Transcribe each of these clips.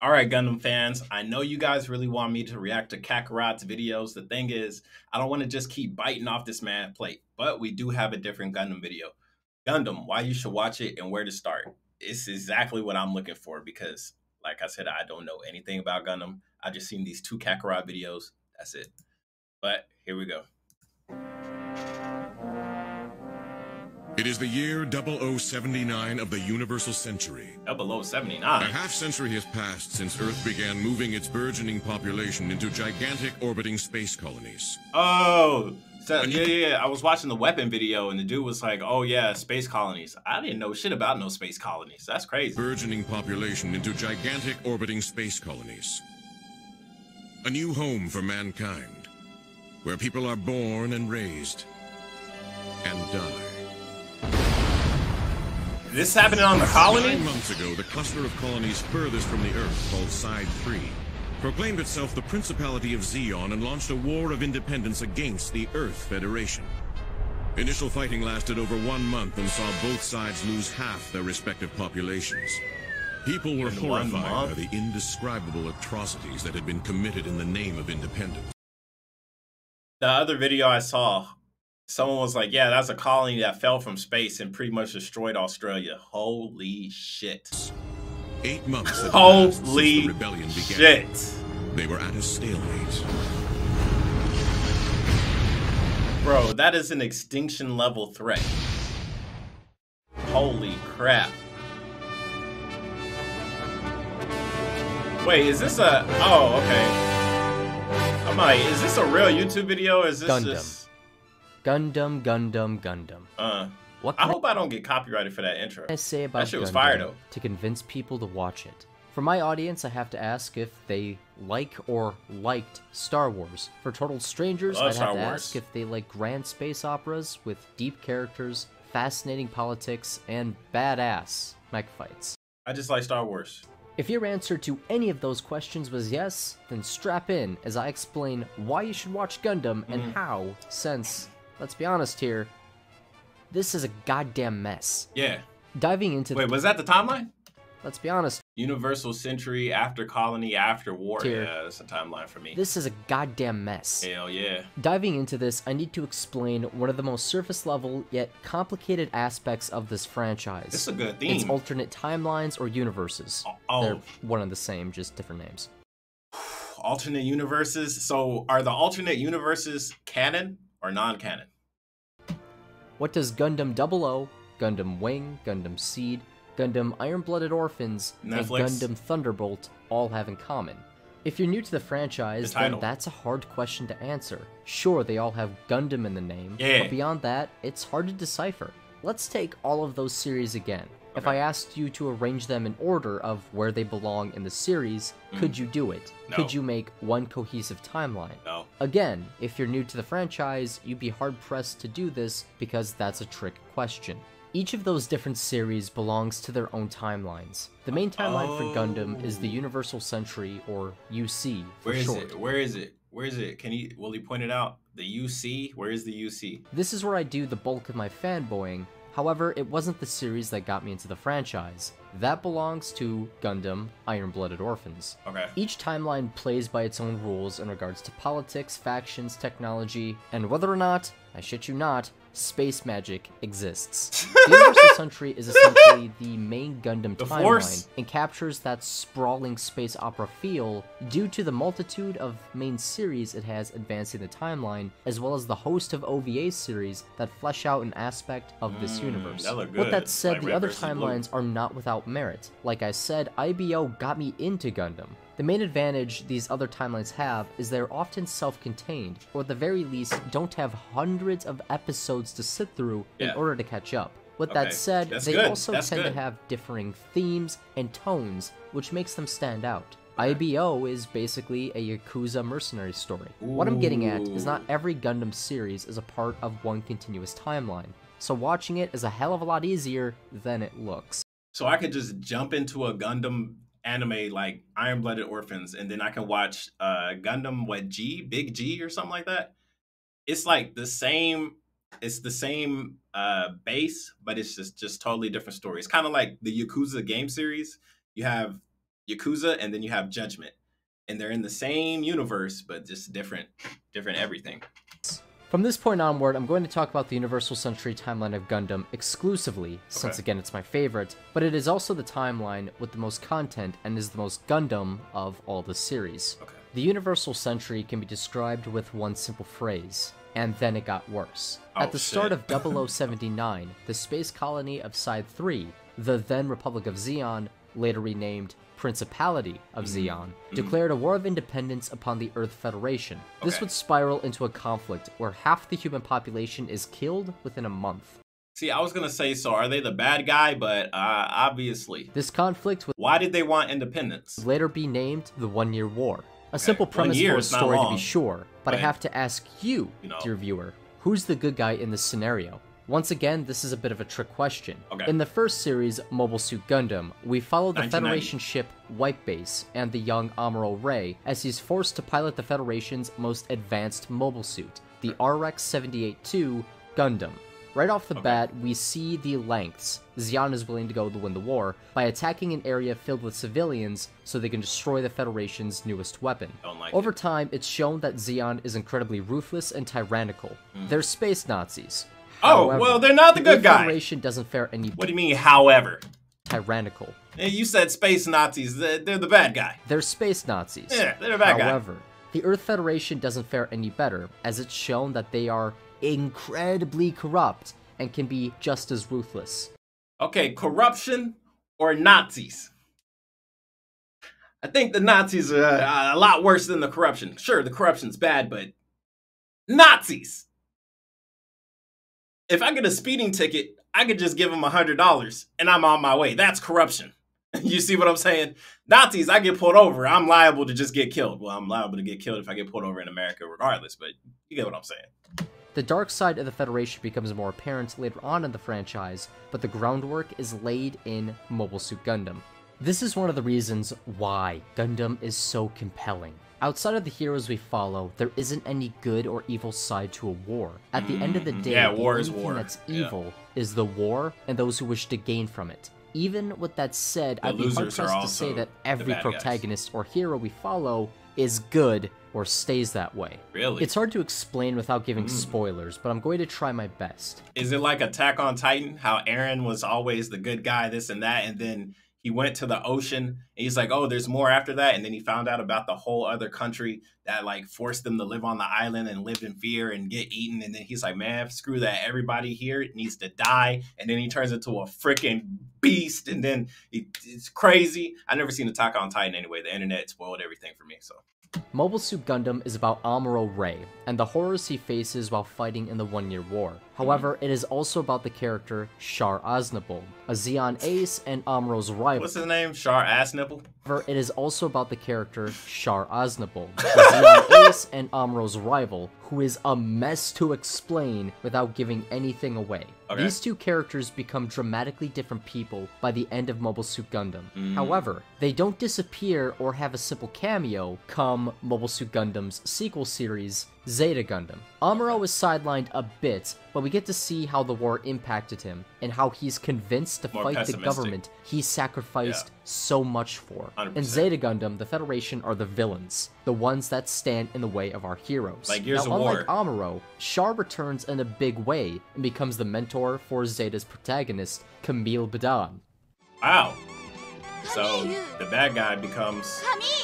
All right, Gundam fans, I know you guys really want me to react to Kakarot's videos. The thing is, I don't want to just keep biting off this man's plate, but we do have a different Gundam video. Gundam, why you should watch it and where to start. It's exactly what I'm looking for because, like I said, I don't know anything about Gundam. I just seen these two Kakarot videos. That's it. But here we go. It is the year 0079 of the Universal Century. 0079? A half-century has passed since Earth began moving its burgeoning population into gigantic orbiting space colonies. Oh, so, yeah. I was watching the weapon video, and the dude was like, oh, yeah, space colonies. I didn't know shit about no space colonies. That's crazy. Burgeoning population into gigantic orbiting space colonies. A new home for mankind, where people are born and raised and die. This happening on the colony? 9 months ago, the cluster of colonies furthest from the Earth, called Side 3, proclaimed itself the Principality of Zeon and launched a war of independence against the Earth Federation. Initial fighting lasted over 1 month and saw both sides lose half their respective populations. People were horrified by the indescribable atrocities that had been committed in the name of independence. The other video I saw, someone was like, yeah, that's a colony that fell from space and pretty much destroyed Australia. Holy shit. 8 months had passed since the rebellion began. Shit. They were at a stalemate. Bro, that is an extinction level threat. Holy crap. Wait, is this a... Oh, okay. I'm like, is this a real YouTube video or is this Gundam. just... Gundam. What I hope I don't get copyrighted for that intro. I say about that shit was Gundam fire though. To convince people to watch it. For my audience, I have to ask if they like or liked Star Wars. For total strangers, I'd have to ask if they like grand space operas with deep characters, fascinating politics, and badass mech fights. I just like Star Wars. If your answer to any of those questions was yes, then strap in as I explain why you should watch Gundam and how, since, let's be honest here, this is a goddamn mess. Yeah. Diving into Wait, was that the timeline? Let's be honest. Universal Century, after colony, after war. Here. Yeah, that's a timeline for me. This is a goddamn mess. Hell yeah. Diving into this, I need to explain one of the most surface level yet complicated aspects of this franchise. This is a good theme. It's alternate timelines or universes. They're one and the same, just different names. Alternate universes? So are the alternate universes canon or non-canon? What does Gundam 00, Gundam Wing, Gundam Seed, Gundam Iron-Blooded Orphans, Netflix, and Gundam Thunderbolt all have in common? If you're new to the franchise, then that's a hard question to answer. Sure, they all have Gundam in the name, but beyond that, it's hard to decipher. Let's take all of those series again. Okay. If I asked you to arrange them in order of where they belong in the series, could you do it? No. Could you make one cohesive timeline? No. Again, if you're new to the franchise, you'd be hard-pressed to do this because that's a trick question. Each of those different series belongs to their own timelines. The main timeline for Gundam is the Universal Century, or UC for short. Where is it? Where is it? Will he point it out? The UC? Where is the UC? This is where I do the bulk of my fanboying. However, it wasn't the series that got me into the franchise. That belongs to Gundam Iron-Blooded Orphans. Okay. Each timeline plays by its own rules in regards to politics, factions, technology, and whether or not, I shit you not, space magic exists. The Universal Century is essentially the main Gundam timeline and captures that sprawling space opera feel due to the multitude of main series it has advancing the timeline, as well as the host of OVA series that flesh out an aspect of this universe. With that said, the other timelines are not without merit. Like I said, IBO got me into Gundam. The main advantage these other timelines have is they're often self-contained, or at the very least, don't have hundreds of episodes to sit through in order to catch up. With that said, they also tend to have differing themes and tones, which makes them stand out. IBO is basically a Yakuza mercenary story. What I'm getting at is not every Gundam series is a part of one continuous timeline, so watching it is a hell of a lot easier than it looks. So I could just jump into a Gundam anime like Iron-Blooded Orphans, and then I can watch Gundam Big G or something like that. It's like the same. It's the same base, but it's just totally different story. It's kind of like the Yakuza game series. You have Yakuza, and then you have Judgment. And they're in the same universe, but just different everything. From this point onward, I'm going to talk about the Universal Century timeline of Gundam exclusively, since again it's my favorite, but it is also the timeline with the most content and is the most Gundam of all the series. Okay. The Universal Century can be described with one simple phrase, and then it got worse. At the start of 0079, the space colony of Side 3, the then Republic of Zeon, later renamed Principality of Zeon, declared a war of independence upon the Earth Federation. This would spiral into a conflict where half the human population is killed within a month. See, I was gonna say, so are they the bad guy? But obviously. This conflict would Why did they want independence? later be named the One-Year War. A simple premise for a story to be sure, but I have to ask you, dear viewer, who's the good guy in this scenario? Once again, this is a bit of a trick question. In the first series, Mobile Suit Gundam, we follow the Federation ship White Base and the young Amuro Ray as he's forced to pilot the Federation's most advanced mobile suit, the RX-78-2 Gundam. Right off the bat, we see the lengths Zeon is willing to go to win the war by attacking an area filled with civilians so they can destroy the Federation's newest weapon. Over time, it's shown that Zeon is incredibly ruthless and tyrannical. They're space Nazis. However, well, they're not the good guy. The Federation doesn't fare any What do you mean, however? Tyrannical. Hey, you said space Nazis. They're the bad guy. They're space Nazis. Yeah, they're the bad guy. However, the Earth Federation doesn't fare any better, as it's shown that they are incredibly corrupt and can be just as ruthless. Okay, corruption or Nazis? I think the Nazis are a lot worse than the corruption. Sure, the corruption's bad, but Nazis! If I get a speeding ticket, I could just give them $100 and I'm on my way. That's corruption. You see what I'm saying? Nazis, I get pulled over, I'm liable to just get killed. Well, I'm liable to get killed if I get pulled over in America regardless, but you get what I'm saying. The dark side of the Federation becomes more apparent later on in the franchise, but the groundwork is laid in Mobile Suit Gundam. This is one of the reasons why Gundam is so compelling. Outside of the heroes we follow, there isn't any good or evil side to a war. At the end of the day, war is the only war. thing that's evil is the war and those who wish to gain from it. Even with that said, I'd be hard-pressed to say that every protagonist or hero we follow is good or stays that way. Really? It's hard to explain without giving spoilers, but I'm going to try my best. Is it like Attack on Titan? How Eren was always the good guy, this and that, and then he went to the ocean, and he's like, oh, there's more after that, and then he found out about the whole other country that, like, forced them to live on the island and lived in fear and get eaten, and then he's like, man, screw that, everybody here needs to die, and then he turns into a freaking beast, and then it's crazy. I've never seen Attack on Titan anyway. The internet spoiled everything for me, so. Mobile Suit Gundam is about Amuro Ray, and the horrors he faces while fighting in the One-Year War. However, it is also about the character Char Aznavour, a Zeon ace and Amuro's rival. What's his name? Char Assnipple? However, it is also about the character Char Aznavour, a Zeon ace and Amuro's rival, who is a mess to explain without giving anything away. These two characters become dramatically different people by the end of Mobile Suit Gundam. However, they don't disappear or have a simple cameo come Mobile Suit Gundam's sequel series, Zeta Gundam. Amuro is sidelined a bit, but we get to see how the war impacted him, and how he's convinced to fight the government he sacrificed so much for. 100%. In Zeta Gundam, the Federation are the villains, the ones that stand in the way of our heroes. Like Gears of unlike War. Amuro, Char returns in a big way and becomes the mentor for Zeta's protagonist, Camille Badan. Wow. So the bad guy becomes...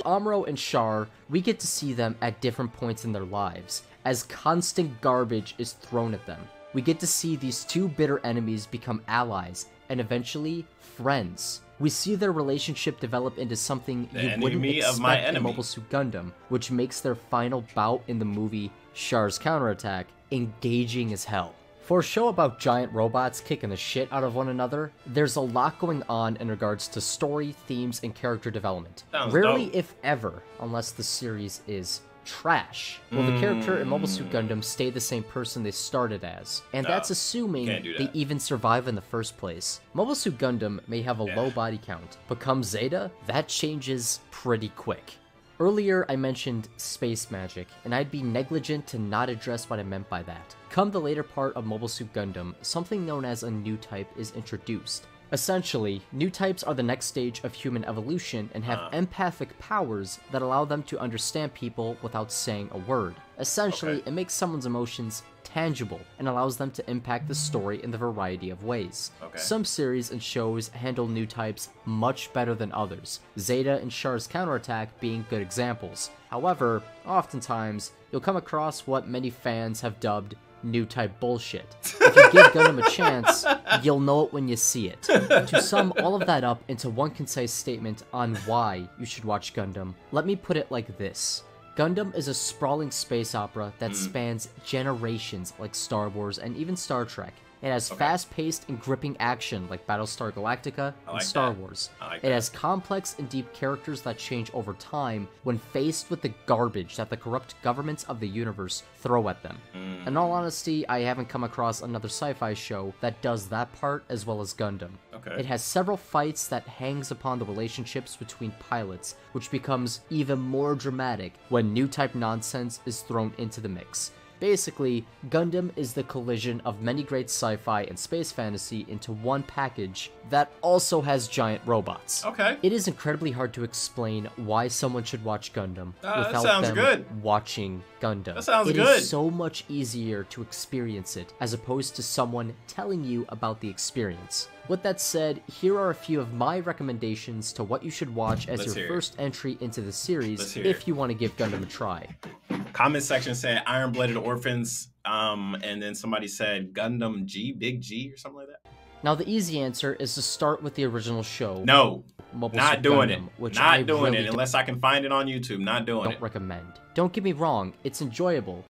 Amuro and Char, we get to see them at different points in their lives, as constant garbage is thrown at them. We get to see these two bitter enemies become allies, and eventually, friends. We see their relationship develop into something you wouldn't expect in Mobile Suit Gundam, which makes their final bout in the movie, Char's Counterattack, engaging as hell. For a show about giant robots kicking the shit out of one another, there's a lot going on in regards to story, themes, and character development. Rarely, if ever, unless the series is trash, will the character in Mobile Suit Gundam stay the same person they started as. And that's assuming they even survive in the first place. Mobile Suit Gundam may have a low body count, but come Zeta, that changes pretty quick. Earlier, I mentioned space magic, and I'd be negligent to not address what I meant by that. Come the later part of Mobile Suit Gundam, something known as a new type is introduced. Essentially, new types are the next stage of human evolution and have empathic powers that allow them to understand people without saying a word. Essentially, it makes someone's emotions tangible and allows them to impact the story in a variety of ways. Some series and shows handle new types much better than others, Zeta and Char's counterattack being good examples. However, oftentimes, you'll come across what many fans have dubbed new type bullshit. If you give Gundam a chance, you'll know it when you see it. To sum all of that up into one concise statement on why you should watch Gundam, let me put it like this. Gundam is a sprawling space opera that spans generations like Star Wars and even Star Trek. It has fast-paced and gripping action like Battlestar Galactica and Star Wars. It has complex and deep characters that change over time when faced with the garbage that the corrupt governments of the universe throw at them. In all honesty, I haven't come across another sci-fi show that does that part as well as Gundam. It has several fights that hangs upon the relationships between pilots, which becomes even more dramatic when new type nonsense is thrown into the mix. Basically, Gundam is the collision of many great sci-fi and space fantasy into one package that also has giant robots. It is incredibly hard to explain why someone should watch Gundam without them watching Gundam. It is so much easier to experience it as opposed to someone telling you about the experience. With that said, here are a few of my recommendations to what you should watch as your first entry into the series if you want to give Gundam a try. Comment section said Iron-Blooded Orphans, and then somebody said Gundam G, Big G, or something like that. Now the easy answer is to start with the original show. No, Mobile not Suit doing Gundam, it. Which Not I doing really it unless I can find it on YouTube. Not doing it. Don't recommend. Don't get me wrong, it's enjoyable.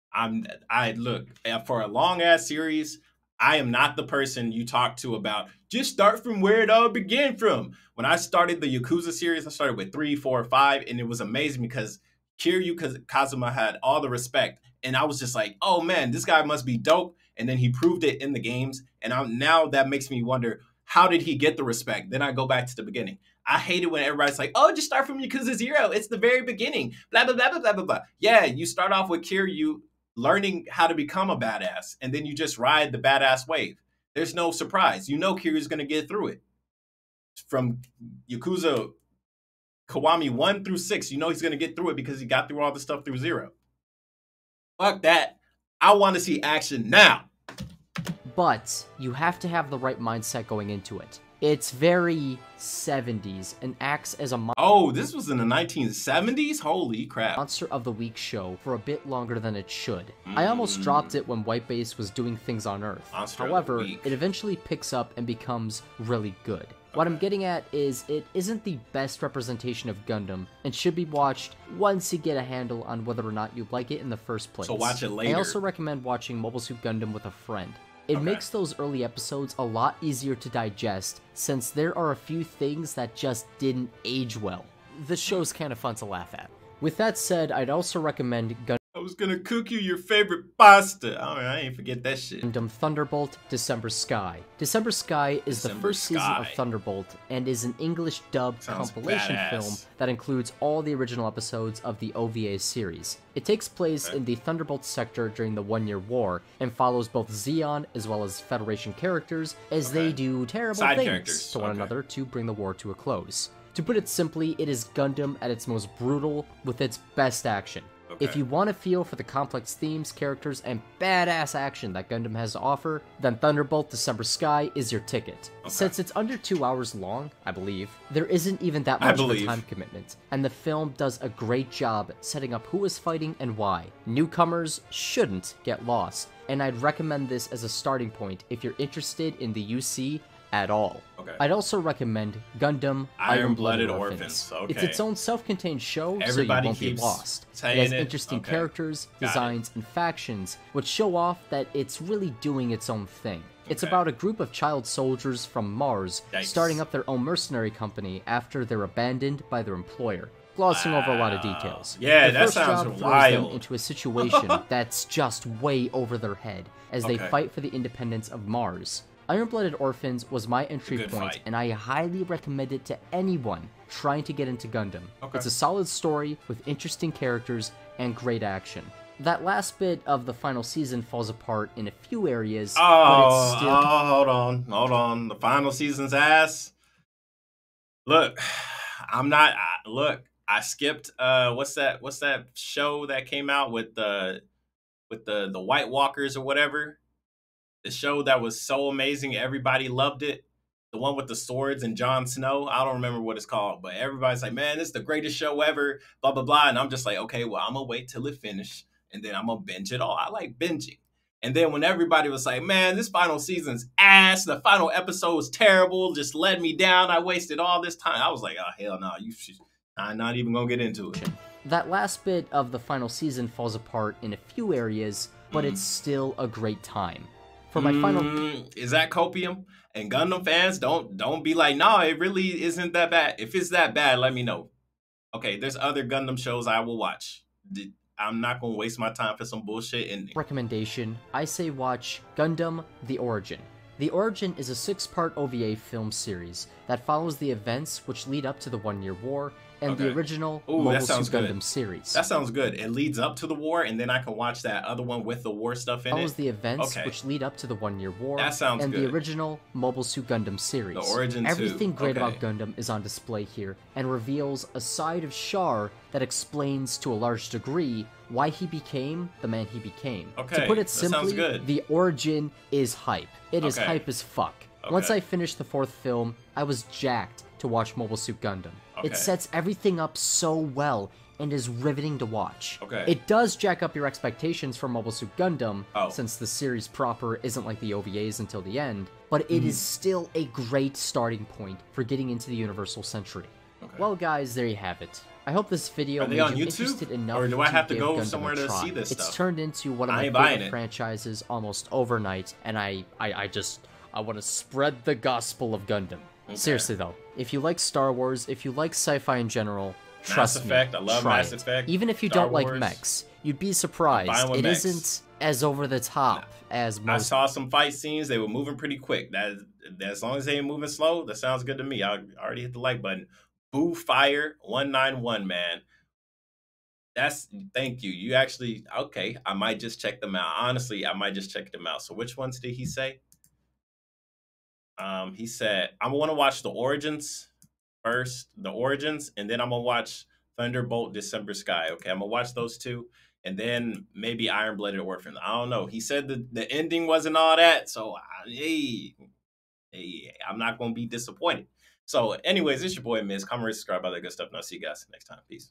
Look, for a long ass series, I am not the person you talk to about just start from where it all began from. When I started the Yakuza series, I started with 3, 4, 5, and it was amazing because Kiryu Kazuma had all the respect, and I was just like, oh man, this guy must be dope. And then he proved it in the games, and now that makes me wonder, how did he get the respect? Then I go back to the beginning. I hate it when everybody's like, oh, just start from Yakuza 0. It's the very beginning. Blah, blah, blah, blah, blah, blah, blah. Yeah, you start off with Kiryu learning how to become a badass, and then you just ride the badass wave. There's no surprise. You know Kiryu's going to get through it. From Yakuza Kiwami 1 through 6, you know he's going to get through it because he got through all the stuff through 0. Fuck that. I want to see action now. But you have to have the right mindset going into it. It's very 70s and acts as a Oh, this was in the 1970s? Holy crap. Monster of the Week show for a bit longer than it should. I almost dropped it when Whitebase was doing things on Earth. However, it eventually picks up and becomes really good. What I'm getting at is it isn't the best representation of Gundam and should be watched once you get a handle on whether or not you like it in the first place. So watch it later. I also recommend watching Mobile Suit Gundam with a friend. It makes those early episodes a lot easier to digest since there are a few things that just didn't age well. The show's kind of fun to laugh at. With that said, I'd also recommend Gundam. I was gonna cook you your favorite pasta. I ain't forget that shit. Gundam Thunderbolt December Sky. December Sky is the first season of Thunderbolt and is an English dubbed compilation film that includes all the original episodes of the OVA series. It takes place in the Thunderbolt sector during the One-Year War and follows both Zeon as well as Federation characters as they do terrible things to one another to bring the war to a close. To put it simply, it is Gundam at its most brutal with its best action. If you want to feel for the complex themes, characters, and badass action that Gundam has to offer, then Thunderbolt December Sky is your ticket. Since it's under 2 hours long, I believe, there isn't even that much of a time commitment, and the film does a great job setting up who is fighting and why. Newcomers shouldn't get lost, and I'd recommend this as a starting point if you're interested in the UC at all. I'd also recommend Gundam Iron-Blooded Orphans. It's its own self-contained show, so you won't be lost. It has interesting characters, designs, and factions, which show off that it's really doing its own thing. It's about a group of child soldiers from Mars starting up their own mercenary company after they're abandoned by their employer. Glossing over a lot of details. Yeah, their that sounds first job wild. throws them into a situation that's just way over their head as they fight for the independence of Mars. Iron-Blooded Orphans was my entry point, and I highly recommend it to anyone trying to get into Gundam. It's a solid story with interesting characters and great action. That last bit of the final season falls apart in a few areas, but Oh, it's still... hold on. The final season's ass. Look, I'm not. Look, I skipped. What's that show that came out with the White Walkers or whatever? The show that was so amazing, everybody loved it. The one with the swords and Jon Snow. I don't remember what it's called, but everybody's like, "Man, this is the greatest show ever." Blah blah blah, and I'm just like, "Okay, well, I'm gonna wait till it finishes, and then I'm gonna binge it all." I like binging. And then when everybody was like, "Man, this final season's ass. The final episode was terrible. Just let me down. I wasted all this time." I was like, "Oh hell no, you should. I'm not even gonna get into it." That last bit of the final season falls apart in a few areas, but it's still a great time. For my final... Is that copium? And Gundam fans, don't be like, no, it really isn't that bad. If it's that bad, let me know. Okay, there's other Gundam shows I will watch. I'm not gonna waste my time for some bullshit ending. Recommendation, I say watch Gundam The Origin. The Origin is a 6-part OVA film series that follows the events which lead up to the One-Year War and the original Mobile Suit Gundam series. That sounds good. It leads up to the war, and then I can watch that other one with the war stuff in it. Follows the events which lead up to the One-Year War and the original Mobile Suit Gundam series. The Origin Everything great about Gundam is on display here and reveals a side of Char that explains to a large degree why he became the man he became. To put it simply, The Origin is hype. It is hype as fuck. Once I finished the 4th film, I was jacked to watch Mobile Suit Gundam. It sets everything up so well and is riveting to watch. It does jack up your expectations for Mobile Suit Gundam, since the series proper isn't like the OVAs until the end, but it is still a great starting point for getting into the Universal Century. Well guys, there you have it. I hope this video made you interested enough or do I have to go Gundam somewhere to see this stuff. It's stuff? turned into one of my favorite franchises almost overnight, and I want to spread the gospel of Gundam. Seriously though, if you like Star Wars, if you like sci-fi in general, trust me, I love Mass Effect. Even if you don't like mechs, you'd be surprised. It isn't as over the top as most. I saw some fight scenes; they were moving pretty quick. That as long as they ain't moving slow, that sounds good to me. I already hit the like button. Boo Fire 191, man. Thank you. You actually I might just check them out. Honestly, I might just check them out. So which ones did he say? He said, I want to watch the Origins first, and then I'm gonna watch Thunderbolt December Sky. Okay, I'm gonna watch those two, and then maybe Iron Blooded Orphans. I don't know. He said the ending wasn't all that, so hey, I'm not gonna be disappointed. So, anyways, it's your boy Miz. Comment, rate, subscribe, all that good stuff, and I'll see you guys next time. Peace.